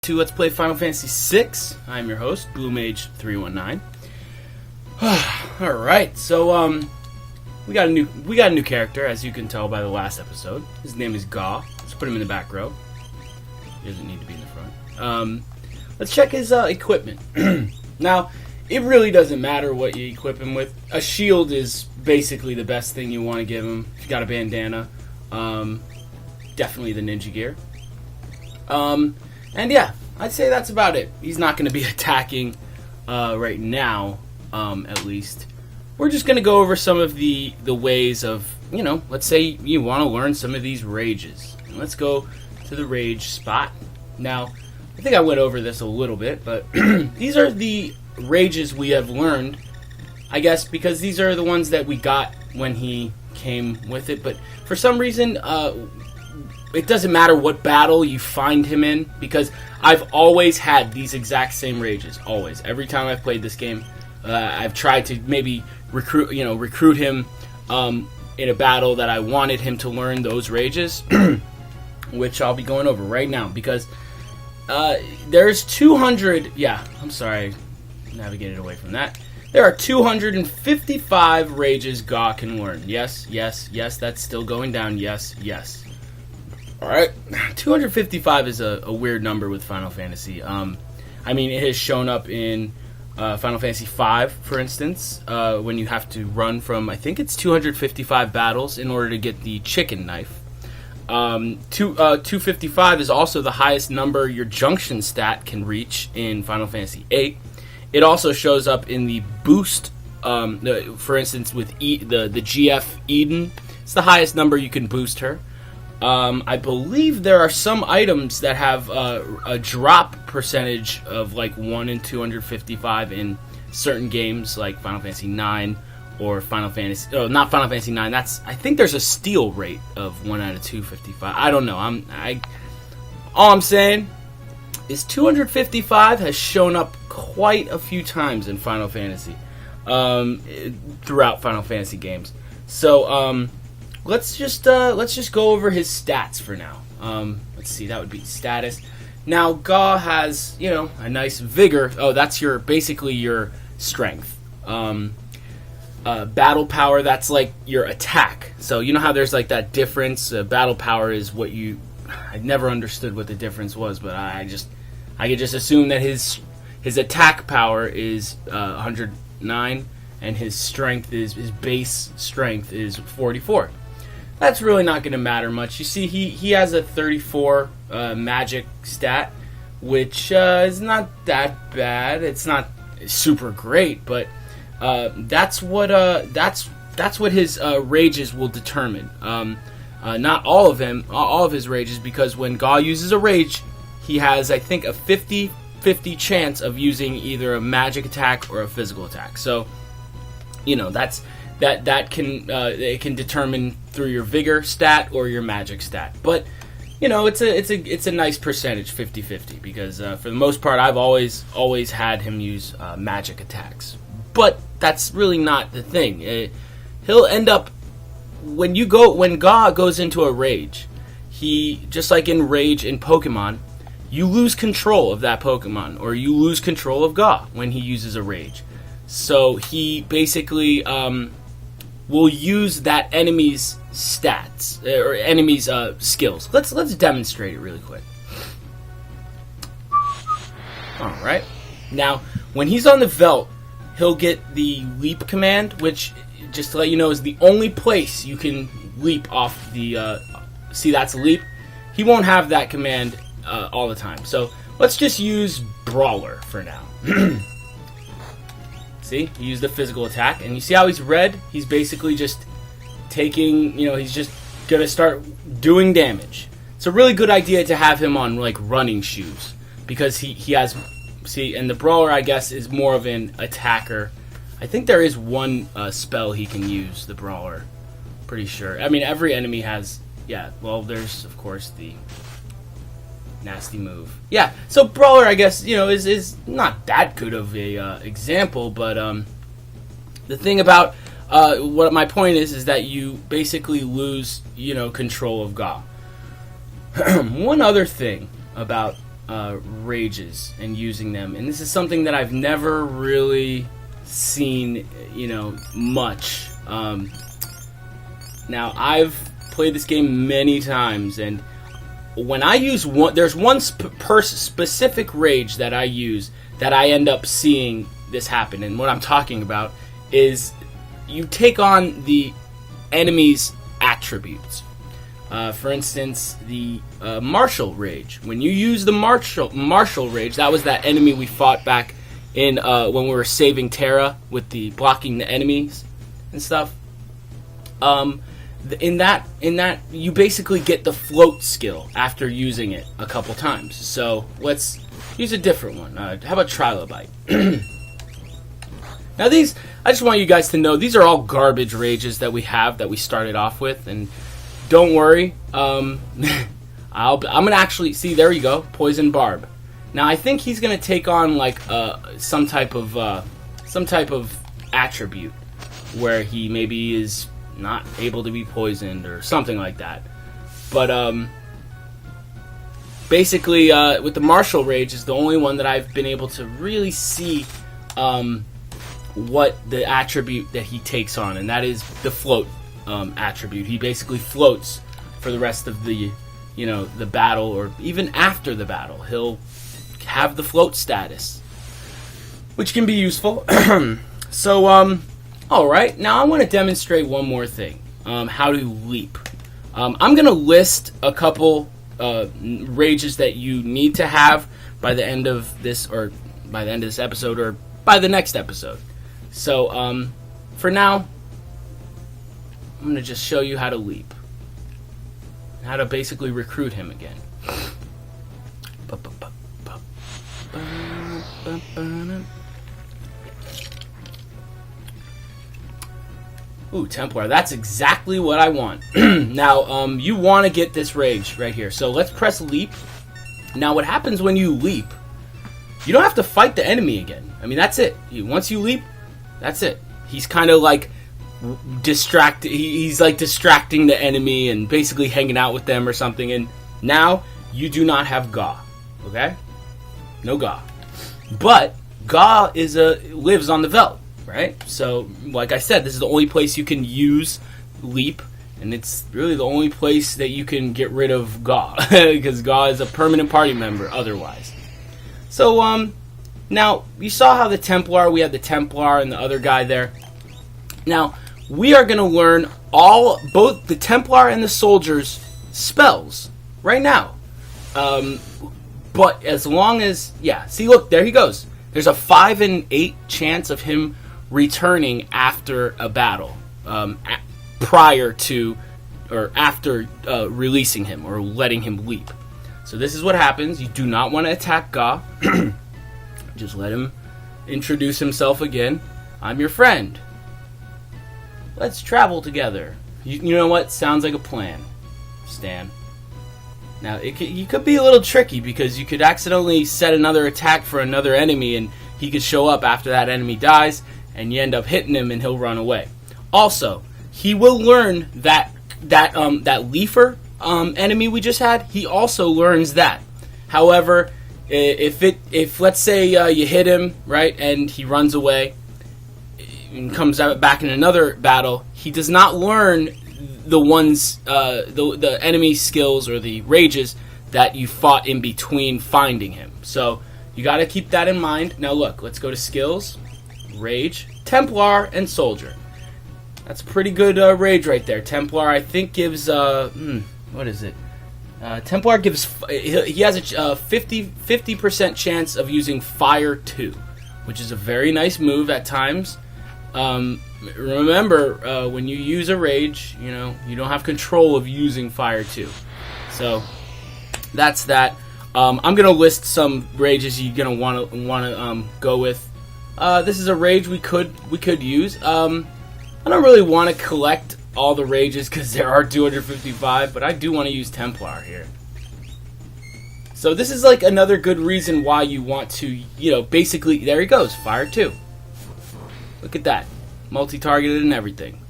to Let's Play Final Fantasy VI. I'm your host, BlueMage319. Alright, so we got a new character, as you can tell by the last episode. His name is Ga. Let's put him in the back row. He doesn't need to be in the front. Let's check his equipment. Now, it really doesn't matter what you equip him with. A shield is basically the best thing you want to give him. If you got a bandana, definitely the ninja gear. And yeah, I'd say that's about it. He's not going to be attacking right now, at least. We're just going to go over some of the ways of, you know, let's say you want to learn some of these rages. And let's go to the rage spot. Now, I think I went over this a little bit, but these are the rages we have learned, I guess, because these are the ones that we got when he came with it. But for some reason, it doesn't matter what battle you find him in, because I've always had these exact same rages. Always. Every time I've played this game, I've tried to maybe recruit him in a battle that I wanted him to learn those rages, which I'll be going over right now, because there's 200... Yeah, I'm sorry. Navigated away from that. There are 255 rages Ga can learn. Yes, yes, yes, that's still going down. Yes, yes. Alright, 255 is a weird number with Final Fantasy. I mean, it has shown up in Final Fantasy V, for instance, when you have to run from, I think it's 255 battles in order to get the chicken knife. 255 is also the highest number your junction stat can reach in Final Fantasy VIII. It also shows up in the boost, for instance, with the GF Eden. It's the highest number you can boost her. I believe there are some items that have a drop percentage of like 1 in 255 in certain games, like Final Fantasy IX or Final Fantasy... Oh, not Final Fantasy IX. I think there's a steal rate of 1 out of 255. I don't know. All I'm saying is 255 has shown up quite a few times in Final Fantasy, throughout Final Fantasy games. So, let's just go over his stats for now. Let's see, that would be status. Now, Ga has, you know, a nice vigor. Oh, that's basically your strength. Battle power, that's like your attack. So you know how there's like that difference. Battle power is what I never understood what the difference was, but I could just assume that his attack power is 109, and his base strength is 44. That's really not going to matter much. You see, he has a 34 magic stat, which is not that bad. It's not super great, but that's what his rages will determine. Not all of his rages, because when Ga uses a rage, he has, I think, a 50-50 chance of using either a magic attack or a physical attack. So, you know, that can determine through your vigor stat or your magic stat. But, you know, it's a nice percentage, 50-50, because for the most part I've always had him use magic attacks. But that's really not the thing. He'll end up when Ga goes into a rage, he, just like in rage in Pokemon, you lose control of that Pokemon, or you lose control of Ga when he uses a rage. So he basically will use that enemy's stats or enemy's skills. Let's demonstrate it really quick. All right. Now, when he's on the Veld, he'll get the leap command, which, just to let you know, is the only place you can leap off the. See, that's leap. He won't have that command all the time. So let's just use Brawler for now. See, he used the physical attack, and you see how he's red? He's basically just taking, you know, he's just going to start doing damage. It's a really good idea to have him on, like, running shoes, because he has, see, and the Brawler, I guess, is more of an attacker. I think there is one spell he can use, the Brawler. Pretty sure. I mean, every enemy has, yeah, well, there's, of course, the nasty move. Yeah, so Brawler, I guess, you know, is not that good of a example, but the thing about what my point is that you basically lose, you know, control of Ga. One other thing about rages and using them, and this is something that I've never really seen, much. Now I've played this game many times, and when I use there's one specific rage that I use that I end up seeing this happen, and what I'm talking about is you take on the enemy's attributes. For instance, the Marshal rage. When you use the Marshal rage, that was that enemy we fought back in when we were saving Terra with the blocking the enemies and stuff. In that you basically get the float skill after using it a couple times. So let's use a different one. How about Trilobite? Now these, I just want you guys to know, these are all garbage rages that we started off with, and don't worry, I'm gonna actually see. There you go, Poison Barb. Now I think he's gonna take on like some type of attribute where he maybe is not able to be poisoned or something like that. But basically, with the Marshal rage is the only one that I've been able to really see what the attribute that he takes on, and that is the float attribute. He basically floats for the rest of the the battle, or even after the battle he'll have the float status, which can be useful. So alright, now I want to demonstrate one more thing, how to leap. I'm going to list a couple rages that you need to have by the end of this, or by the end of this episode, or by the next episode. So for now, I'm going to just show you how to leap. How to basically recruit him again. Ooh, Templar. That's exactly what I want. Now, you want to get this rage right here. So let's press leap. Now, what happens when you leap, you don't have to fight the enemy again. I mean, that's it. Once you leap, that's it. He's kind of like distracted. He's like distracting the enemy and basically hanging out with them or something. And now you do not have Ga. Okay? No Ga. But Ga lives on the Veld, right? So, like I said, this is the only place you can use leap, and it's really the only place that you can get rid of Ga, because Ga is a permanent party member otherwise. So, now, you saw how we had the Templar and the other guy there. Now, we are going to learn both the Templar and the Soldier's spells right now. But as long as, see, look, there he goes. There's a 5 in 8 chance of him returning after a battle, prior to or after releasing him or letting him leap. So this is what happens. You do not want to attack Ga. Just let him introduce himself again. I'm your friend. Let's travel together. You know what? Sounds like a plan, Stan. Now, you could be a little tricky, because you could accidentally set another attack for another enemy, and he could show up after that enemy dies, and you end up hitting him, and he'll run away. Also, he will learn that Leafer enemy we just had. He also learns that. However, if let's say you hit him, right, and he runs away and comes back in another battle, he does not learn the ones the enemy skills or the rages that you fought in between finding him. So you got to keep that in mind. Now look, let's go to skills, rage, Templar, and Soldier. That's a pretty good rage right there. Templar, I think, gives what is it? Templar gives he has a 50% chance of using Fire 2, which is a very nice move at times. Remember, when you use a rage, you don't have control of using Fire 2. So that's that. I'm gonna list some rages you're gonna want to go with. This is a rage we could use. I don't really want to collect all the rages because there are 255, but I do want to use Templar here. So this is like another good reason why you want to, basically, there he goes, Fire 2. Look at that. Multi-targeted and everything.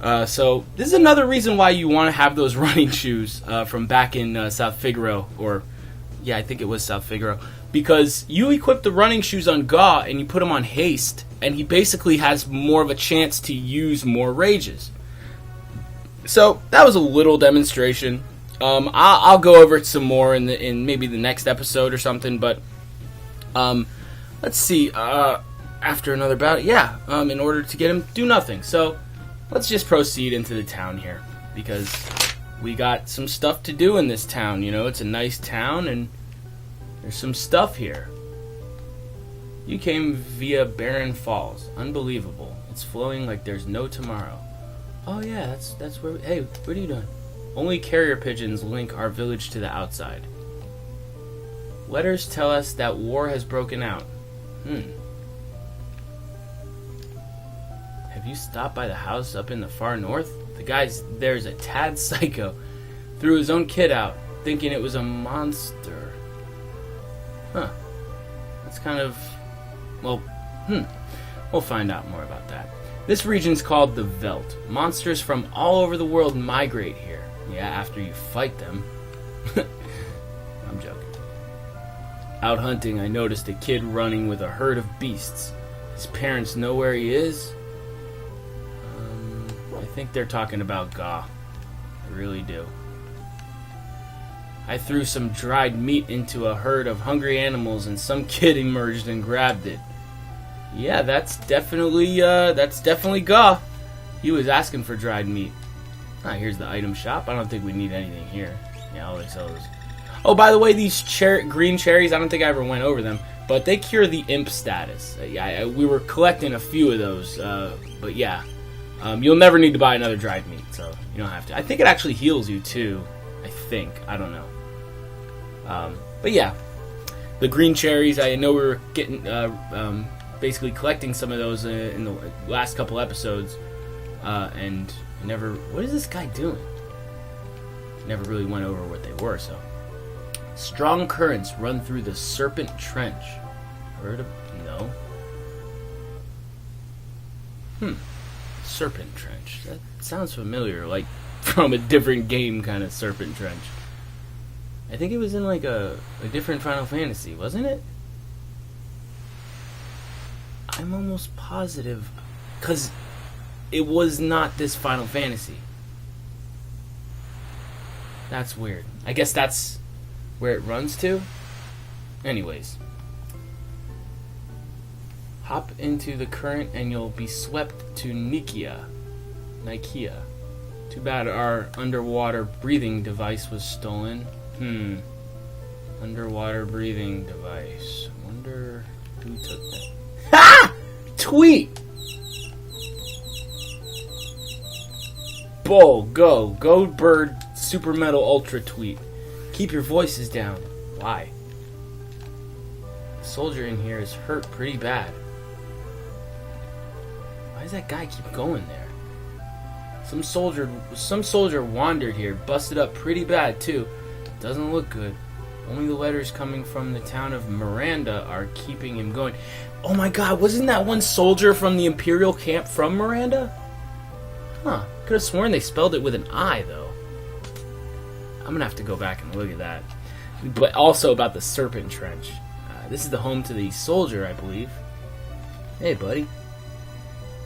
So this is another reason why you want to have those running shoes from back in South Figaro, or, Yeah, I think it was South Figaro. Because you equip the running shoes on Gaw and you put him on haste, and he basically has more of a chance to use more rages. So that was a little demonstration. I'll go over it some more in maybe the next episode or something. But let's see. After another battle, yeah. In order to get him, do nothing. So let's just proceed into the town here, because we got some stuff to do in this town. You know, it's a nice town, and there's some stuff here. You came via Barren Falls. Unbelievable. It's flowing like there's no tomorrow. Oh yeah, that's where. Hey, what are you doing? Only carrier pigeons link our village to the outside. Letters tell us that war has broken out. Have you stopped by the house up in the far north? The guy there's a tad psycho. Threw his own kid out, thinking it was a monster. Huh. That's kind of... well, we'll find out more about that. This region's called the Veldt. Monsters from all over the world migrate here. Yeah, after you fight them. I'm joking. Out hunting, I noticed a kid running with a herd of beasts. His parents know where he is? I think they're talking about Gaw. I really do. I threw some dried meat into a herd of hungry animals and some kid emerged and grabbed it. Yeah, that's definitely Gaw. He was asking for dried meat. Ah, here's the item shop. I don't think we need anything here. Yeah, all they sell is... oh, by the way, these green cherries, I don't think I ever went over them, but they cure the imp status. We were collecting a few of those, but yeah. You'll never need to buy another dried meat, so you don't have to. I think it actually heals you, too. I think. I don't know. But yeah. The green cherries, I know we were getting... basically collecting some of those in the last couple episodes, and never... what is this guy doing? Never really went over what they were, so... Strong currents run through the Serpent Trench. Heard of... no. Serpent Trench. That sounds familiar, like from a different game kind of Serpent Trench. I think it was in like a different Final Fantasy, wasn't it? I'm almost positive, because it was not this Final Fantasy. That's weird. I guess that's where it runs to? Anyways. Hop into the current and you'll be swept to Nakia. Too bad our underwater breathing device was stolen. Underwater breathing device. Wonder who took that. Ha! Tweet! Bull, go bird, super metal ultra tweet. Keep your voices down. Why? The soldier in here is hurt pretty bad. Why does that guy keep going there? Some soldier wandered here, busted up pretty bad too. Doesn't look good. Only the letters coming from the town of Miranda are keeping him going. Oh my god, wasn't that one soldier from the Imperial camp from Miranda? Huh, could have sworn they spelled it with an I though. I'm gonna have to go back and look at that. But also about the Serpent Trench. This is the home to the soldier, I believe. Hey buddy.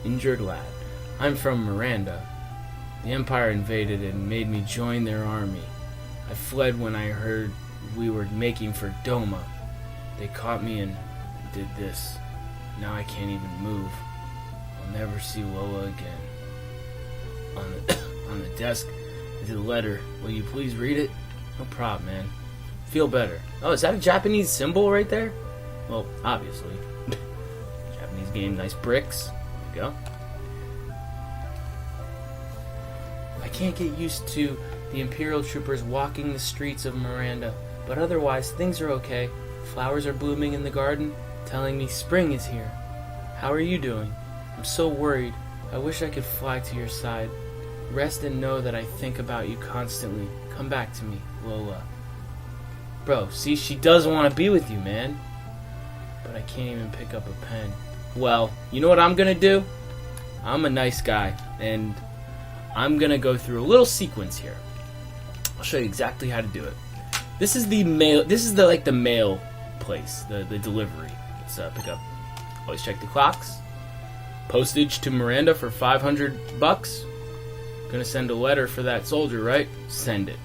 Injured lad. I'm from Miranda. The Empire invaded and made me join their army. I fled when I heard we were making for Doma. They caught me and did this. Now I can't even move. I'll never see Lola again. On the desk is a letter. Will you please read it? No problem, man. Feel better. Oh, is that a Japanese symbol right there? Well, obviously. Japanese game, nice bricks. There you go. I can't get used to the Imperial troopers walking the streets of Miranda, but otherwise things are okay. Flowers are blooming in the garden, telling me spring is here. How are you doing? I'm so worried. I wish I could fly to your side. Rest and know that I think about you constantly. Come back to me, Lola. Bro, see, she does want to be with you, man. But I can't even pick up a pen. Well, you know what I'm going to do? I'm a nice guy, and I'm going to go through a little sequence here. I'll show you exactly how to do it. This is the mail. This is the like the mail place, the delivery. Let's pick up. Always check the clocks. Postage to Miranda for $500. Gonna send a letter for that soldier, right? Send it.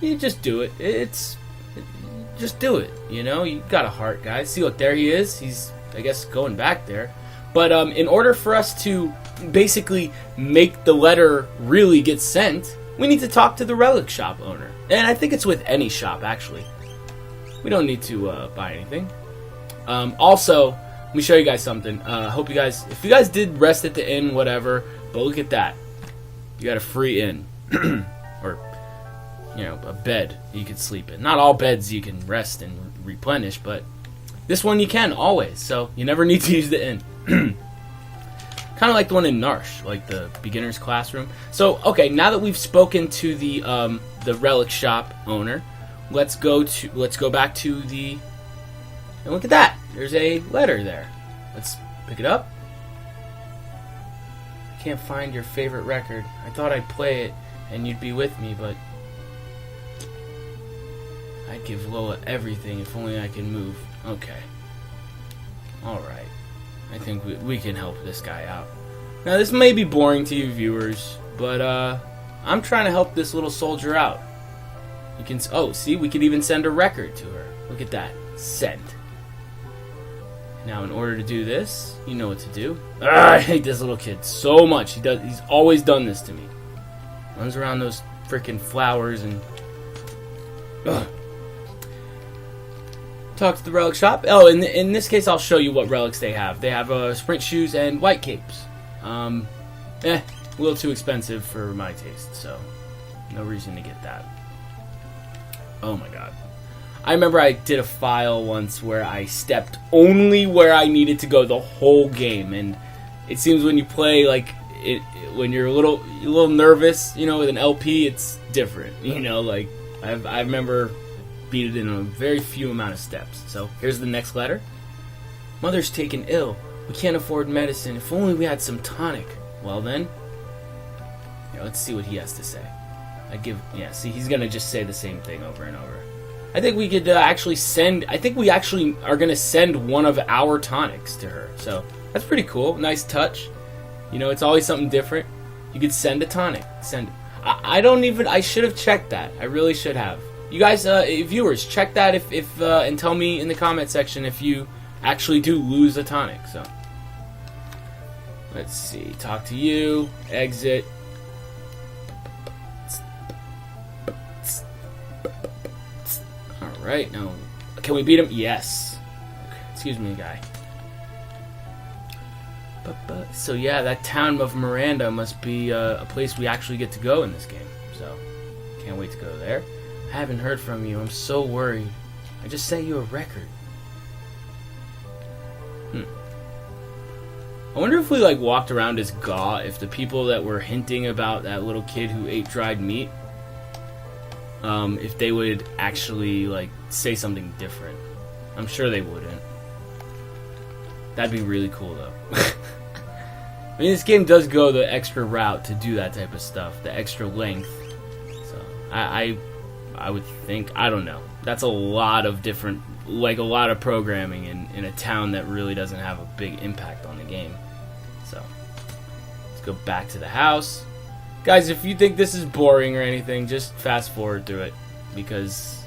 You just do it. Just do it. You know, you got a heart, guys. See, look, there he is. He's, I guess, going back there. But in order for us to basically make the letter really get sent, we need to talk to the relic shop owner. And I think it's with any shop, actually. We don't need to buy anything. Also, let me show you guys something. Hope you guys, if you guys did rest at the inn, whatever, but look at that. You got a free inn. Or, you know, a bed you can sleep in. Not all beds you can rest and replenish, but this one you can, always. So, you never need to use the inn. Kind of like the one in Narsh, like the beginner's classroom. So, okay, now that we've spoken to the relic shop owner, let's go back to the. And look at that. There's a letter there. Let's pick it up. I can't find your favorite record. I thought I'd play it and you'd be with me, but I'd give Lola everything if only I can move. Okay. Alright. I think we can help this guy out. Now, this may be boring to you viewers, but I'm trying to help this little soldier out. You can, oh, see, we could even send a record to her. Look at that. Send. Now, in order to do this, you know what to do. I hate this little kid so much. He's always done this to me. Runs around those freaking flowers and. Ugh. Talk to the relic shop. Oh, in this case, I'll show you what relics they have. They have sprint shoes and white capes. A little too expensive for my taste, so no reason to get that. Oh my god. I remember I did a file once where I stepped only where I needed to go the whole game, and it seems when you play like it, when you're a little nervous, you know, with an LP, it's different. You know, like I remember beat it in a very few amount of steps. So here's the next letter. Mother's taken ill. We can't afford medicine. If only we had some tonic. Well then, here, let's see what he has to say. See, he's gonna just say the same thing over and over. I think we could actually send. I think we actually are gonna send one of our tonics to her. So that's pretty cool. Nice touch. You know, it's always something different. You could send a tonic. Send. I should have checked that. I really should have. You guys, viewers, check that if and tell me in the comment section if you actually do lose a tonic. So let's see. Talk to you. Exit. All right. Now, can we beat him? Yes. Okay. Excuse me, guy. So yeah, that town of Miranda must be a place we actually get to go in this game. So can't wait to go there. I haven't heard from you. I'm so worried. I just sent you a record. I wonder if we like walked around as Gaw, if the people that were hinting about that little kid who ate dried meat, if they would actually like say something different. I'm sure they wouldn't. That'd be really cool though. I mean, this game does go the extra route to do that type of stuff, the extra length. So I would think, I don't know. That's a lot of different, like a lot of programming in a town that really doesn't have a big impact on the game. So let's go back to the house. Guys, if you think this is boring or anything, just fast forward through it, because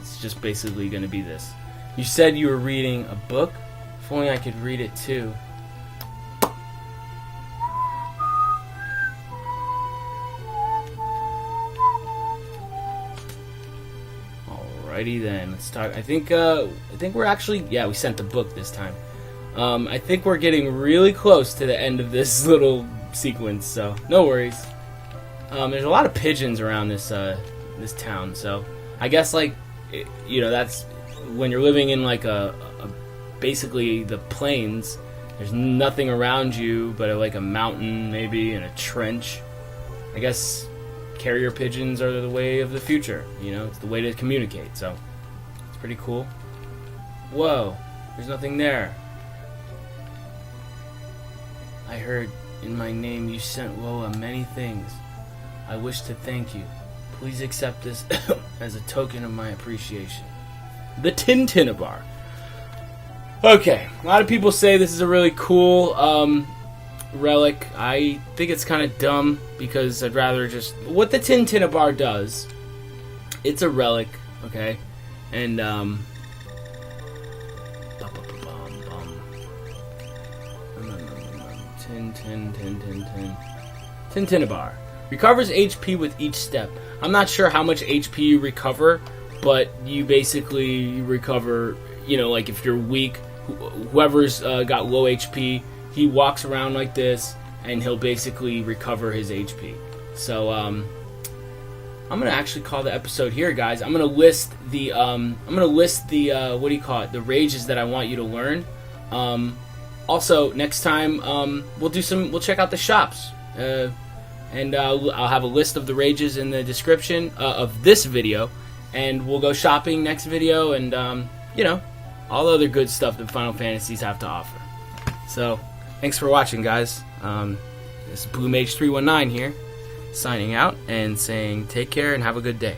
it's just basically going to be this. You said you were reading a book. If only I could read it too. Alrighty then, let's talk. I think we're actually, yeah, we sent the book this time. I think we're getting really close to the end of this little sequence, so no worries. There's a lot of pigeons around this town, so I guess like, you know, that's when you're living in like a basically the plains. There's nothing around you but like a mountain maybe and a trench. I guess carrier pigeons are the way of the future. You know, it's the way to communicate. So it's pretty cool. Whoa, there's nothing there. I heard in my name you sent Lola many things. I wish to thank you. Please accept this as a token of my appreciation. The Tintinabar. Okay, a lot of people say this is a really cool relic. I think it's kind of dumb because I'd rather just... What the Tintinabar does, it's a relic, okay? And, Tintinabar. Recovers HP with each step. I'm not sure how much HP you recover, but you basically recover, you know, like if you're weak, whoever's got low HP, he walks around like this, and he'll basically recover his HP. So, I'm gonna actually call the episode here, guys. I'm gonna list the, what do you call it? The rages that I want you to learn. Also, next time, we'll check out the shops. And I'll have a list of the rages in the description of this video, and we'll go shopping next video, and you know, all the other good stuff that Final Fantasies have to offer. So, thanks for watching, guys. This is Blue Mage 319 here, signing out and saying take care and have a good day.